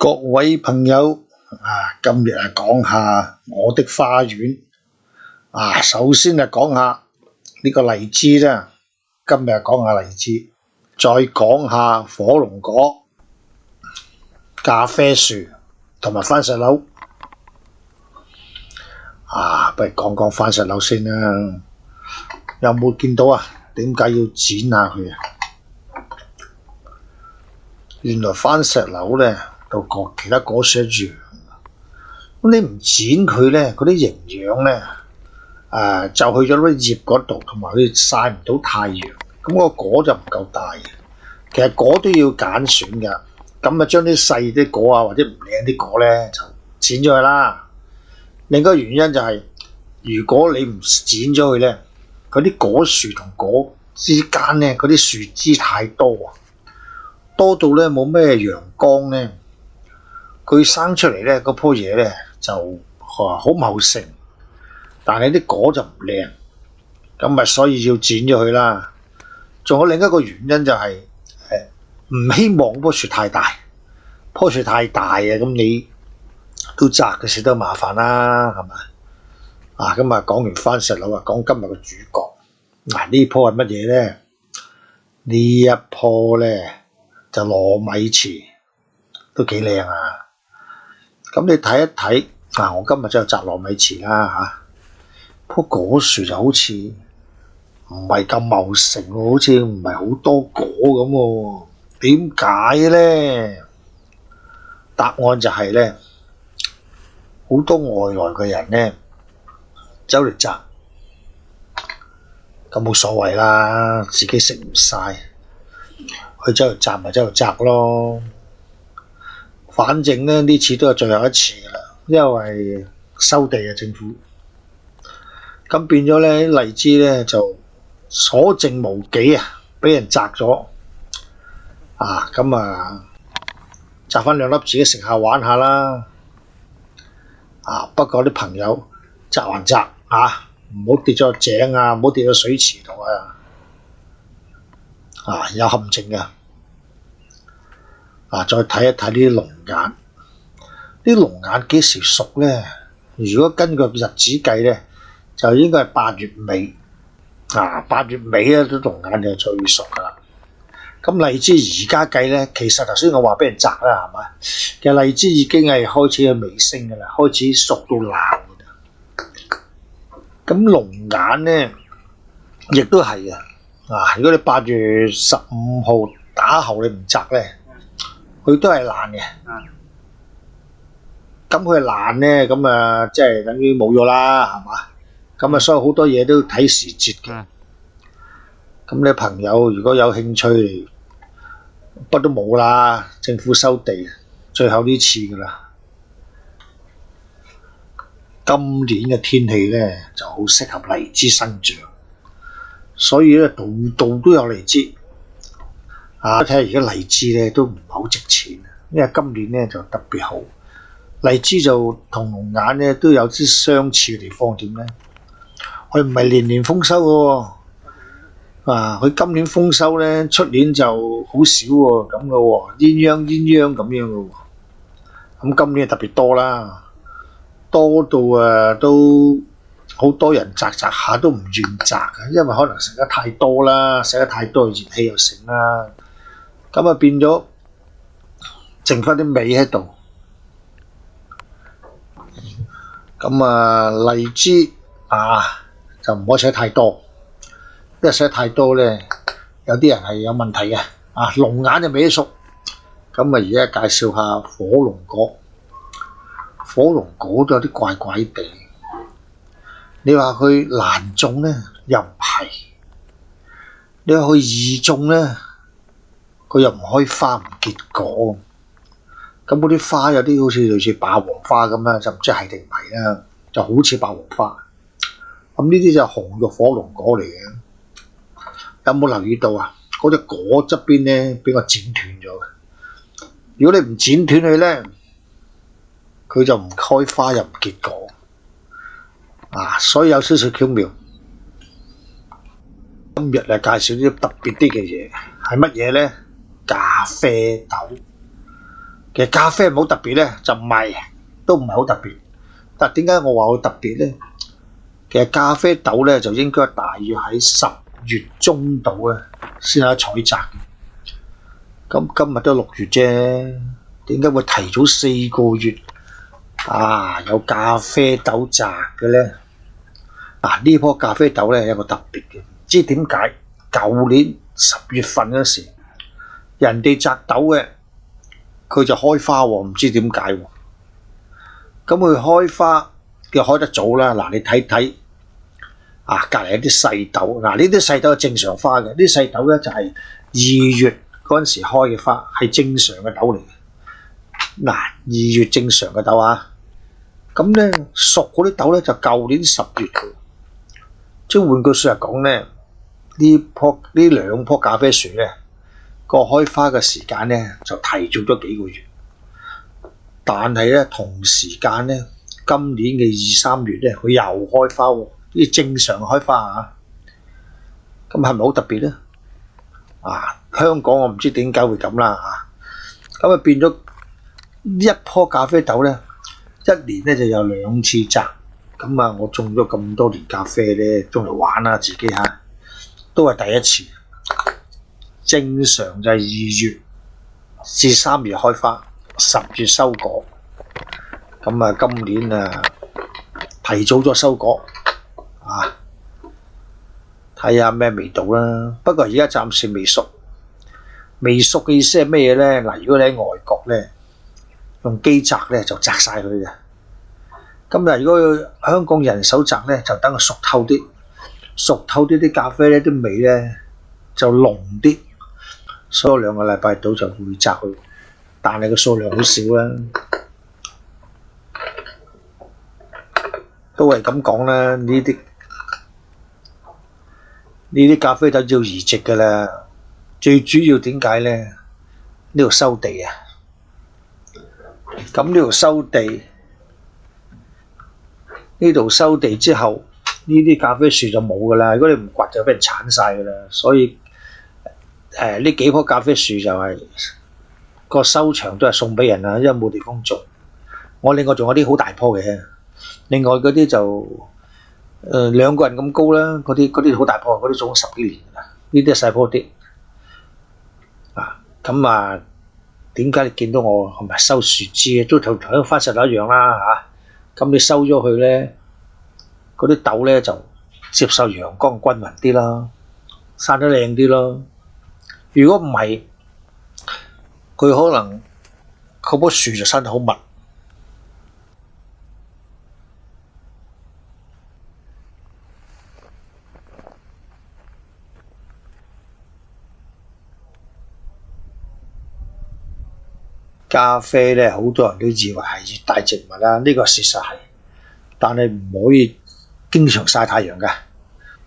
各位朋友今日講下我的花園首先講下呢個荔枝啦。今日講下荔枝，再講下火龍果、咖啡樹同埋番石榴。不如講講番石榴先啦。有冇見到點解要剪下佢原來番石榴呢，同其他果樹一樣，咁你唔剪佢呢，嗰啲營養呢，就去咗啲葉嗰度，同埋佢曬唔到太陽，咁個果就唔夠大。其實果都要揀選㗎，咁將啲細啲果或者唔靚啲果呢，就剪咗佢啦。另一個原因就係，如果你唔剪咗佢呢，嗰啲果樹同果之間呢，嗰啲樹枝太多到呢冇咩陽光呢，佢生出嚟呢，嗰棵嘢呢就好茂盛，但係啲果就唔靚，咁所以要剪咗佢啦。仲有另一個原因就係唔希望棵樹太大，棵樹太大咁你都摘嘅時都麻煩啦，係咪？咁講完番石榴講今日嘅主角。呢棵係乜嘢呢？呢一棵呢，就糯米糍，都幾靚啊！咁你睇一睇我今日就摘糯米糍啦棵果樹就好似唔係咁茂盛喎，好似唔係好多果咁喎。點解呢？答案就係呢，好多外來嘅人呢，走嚟摘，咁冇所謂啦，自己食唔晒，去走嚟摘咪走嚟摘咯。反正呢次都係最後一次㗎啦，因為收地政府，咁變咗呢荔枝呢就所剩無幾俾人摘咗。摘返兩粒自己食下玩下啦。不過啲朋友摘還摘唔好跌咗個井唔好跌咗水池度有陷阱嘅。再睇一睇呢啲龍眼，啲龍眼幾時熟呢？如果根據日子計呢，就應該係8月尾。8月尾呢啲龍眼就最熟噶啦。咁荔枝而家計呢，其實頭先我話俾人摘啦，係咪？其實荔枝已經係開始去尾聲噶啦，開始熟到爛噶啦。咁龍眼呢，亦都係嘅。如果你8月15號打後你唔摘呢，佢都係爛嘅。咁佢爛呢，咁即係等於冇咗啦，係嘛？咁所以好多嘢都睇時節嘅。咁你朋友如果有興趣，不過都冇啦，政府收地，最後呢次噶啦。今年嘅天氣呢，就好適合荔枝生長，所以呢度度都有荔枝。睇下而家荔枝呢都唔係好值錢，因為今年呢就特別好。荔枝就同龍眼呢都有啲相似嘅地方，點呢？佢唔係年年豐收嘅喎，佢今年豐收呢，出年就好少喎，咁嘅喎，鴛鴦咁樣嘅喎。咁今年特別多啦，多到都好多人摘下都唔願摘嘅，因為可能食得太多啦，食得太多熱氣又盛啦，咁變咗剩翻啲尾喺度。咁荔枝就唔可以食得太多，因為食得太多呢，有啲人係有問題嘅。龍眼就未熟，咁而家介紹下火龍果。火龍果都有啲怪怪地，你話佢難種呢，又唔係；你話佢易種呢，佢又唔開花唔結果。咁嗰啲花有啲好似類似霸王花咁啦，就唔知係定唔係啦，就好似霸王花。咁呢啲就係紅肉火龍果嚟嘅。有冇留意到嗰隻果側邊呢，俾我剪斷咗嘅。如果你唔剪斷佢呢，佢就唔開花又唔結果。所以有少少巧妙。今日介紹啲特別啲嘅嘢，係乜嘢呢？咖啡豆。其實咖啡唔好特別咧，就唔係，都唔係好特別。但係點解我話好特別咧？其實咖啡豆咧就應該大約喺10月中度咧先有得採摘嘅。咁今日都6月啫，點解會提早4個月有咖啡豆摘嘅咧？呢棵咖啡豆咧有個特別嘅，唔知點解舊年10月份嗰時，人哋摘豆嘅，佢就開花喎，唔知點解喎。咁佢開花嘅開得早啦，你睇睇隔離有啲細豆，呢啲細豆係正常花嘅，呢啲細豆咧就係2月嗰陣時開嘅花，係正常嘅豆嚟嘅。2月正常嘅豆咁咧熟嗰啲豆咧就舊年10月嘅。即係換句説話講咧，呢兩棵咖啡樹咧個開花嘅時間咧就提早咗幾個月，但係咧同時間咧今年嘅2、3月咧佢又開花喎，啲正常開花咁係咪好特別咧？香港我唔知點解會咁啦咁變咗一棵咖啡豆咧，一年咧就有2次摘。咁我種咗咁多年咖啡咧，種嚟玩啦，自己都係第一次。正常就係2月至3月開花，10月收果。咁今年提早咗收果睇下咩味道啦。不過而家暫時未熟，未熟嘅意思係咩嘢咧？如果你喺外國咧，用機摘咧就摘晒佢嘅。如果香港人手摘咧，就等佢熟透啲，熟透啲啲咖啡咧啲味咧就濃啲，所以2個禮拜到就會摘佢，但係個數量好少啦。都係咁講啦，呢啲咖啡豆要移植噶啦，最主要點解咧？呢度收地咁呢度收地之後，呢啲咖啡樹就冇噶啦。如果你唔掘就俾人鏟晒噶啦。所以呢幾棵咖啡樹就係個收場都係送俾人啦，因為冇地方種。我另外仲有啲好大棵嘅，另外嗰啲就2個人咁高啦，嗰啲好大棵，嗰啲種咗10幾年啦。呢啲細棵啲點解你見到我係咪收樹枝都同番石榴一樣啦咁你收咗佢咧，嗰啲豆咧就接受陽光均勻啲啦，生得靚啲咯。如果唔係，佢可能嗰棵樹就生得好密。咖啡咧，好多人都以為係熱帶植物啦，呢個事實係，但係唔可以經常曬太陽㗎，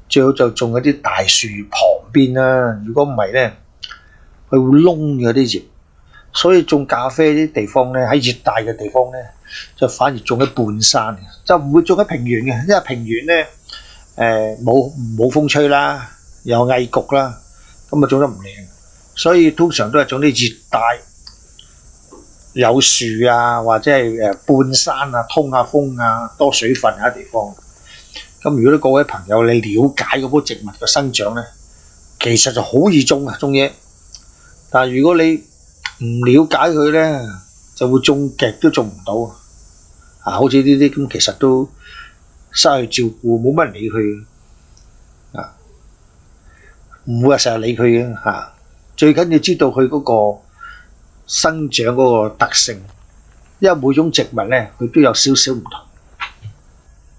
最好就種喺啲大樹旁邊啦。如果唔係咧，佢會燶咗啲葉，所以種咖啡啲地方咧，喺熱帶嘅地方咧，就反而種喺半山嘅，就唔會種喺平原嘅，因為平原咧冇風吹啦，又翳焗啦，咁種得唔靚，所以通常都係種啲熱帶有樹或者係半山通下風多水分嘅地方。咁如果各位朋友你了解嗰棵植物嘅生長咧，其實就好易種嘢。但係如果你唔了解佢咧，就會種極都種唔到。好似呢啲咁，其實都失去照顧，冇乜人理佢唔會話成日理佢嘅最緊要知道佢嗰個生長嗰個特性，因為每種植物咧，佢都有少少唔同。